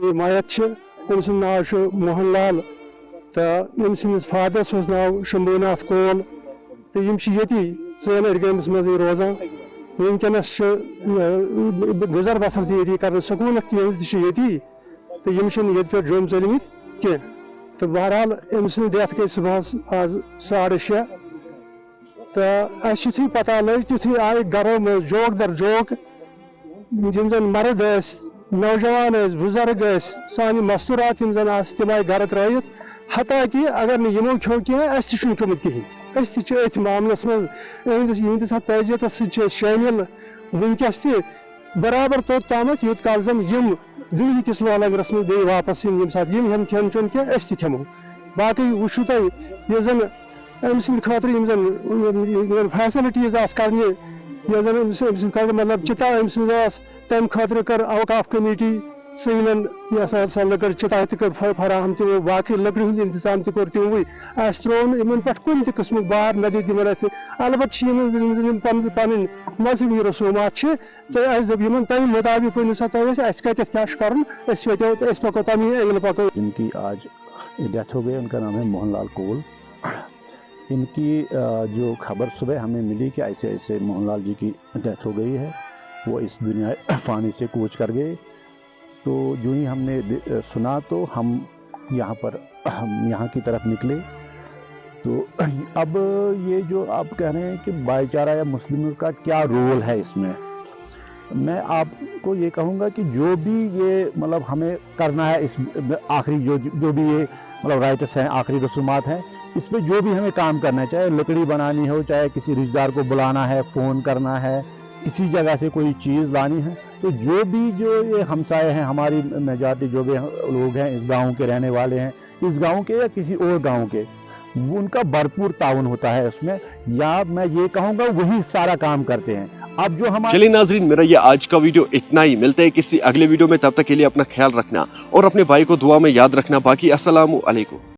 मायत नाव मोहन लाल तो यम सस फादरस नाव शंभुनाथ कोल तो ये सैन अडगमस मज रोजान वनकस गुजर बसर ये कर सकूलत ती तो यम पे जोम चलमित कह तो बहरहाल अम सद डेथ गई सुबह आज 6:30 तो अु पता लग तुथु आय गरों में जोक दर जोक यम जन मर्द नौजवान बुजुर्ग सान मस्तूरात जन तम आय गर त्रत हता कि अगर नमो खो कह खुमुत कहें अत मामलस मज तजियत शामिल वनकस बराबर तोत ताम यूत काल जन दुनिया किस लंगरस में बे वापस यम सात हेन खेन चोन क्या खमो बाकी वो तुम जन अम सद खतर जन फैसिलिटीज कर मतलब चिता अम सद तम खतर कर अवकाफ कमेटी सैनन सा लकड़ चिता कर फराहम तमो बाकी लकड़ हूं इंतजाम तोर तमो त्रोन इन पे कुन किस्म बार न दिन अलबत् पन मजहबी रसूमात तो दोप तम मुताबिक वन सा तुम कत क्या पको तमी एंगल पको। इनकी आज डेथ हो गई, उनका नाम है मोहन लाल कोल। इनकी जो खबर सुबह हमें मिली कि ऐसे ऐसे मोहन लाल जी की डेथ हो गई है, वो इस दुनिया फ़ानी से कूच कर गए। तो जो ही हमने सुना तो हम यहाँ की तरफ निकले। तो अब ये जो आप कह रहे हैं कि भाईचारा या मुस्लिमों का क्या रोल है इसमें, मैं आपको ये कहूँगा कि जो भी ये मतलब हमें करना है, इस आखिरी जो भी ये मतलब राइट्स हैं, आखिरी रसूमात हैं, इस पर जो भी हमें काम करना है, चाहे लकड़ी बनानी हो, चाहे किसी रिश्तेदार को बुलाना है, फ़ोन करना है, किसी जगह से कोई चीज़ लानी है, तो जो ये हमसाए हैं, हमारी मेजॉरिटी जो भी लोग हैं इस गांव के रहने वाले हैं, इस गांव के या किसी और गांव के, उनका भरपूर ताउन होता है उसमें, या मैं ये कहूँगा वही सारा काम करते हैं। अब जो हमारे चलिए नाजरीन, मेरा ये आज का वीडियो इतना ही। मिलते हैं किसी अगले वीडियो में, तब तक के लिए अपना ख्याल रखना और अपने भाई को दुआ में याद रखना। बाकी अस्सलामु अलैकुम।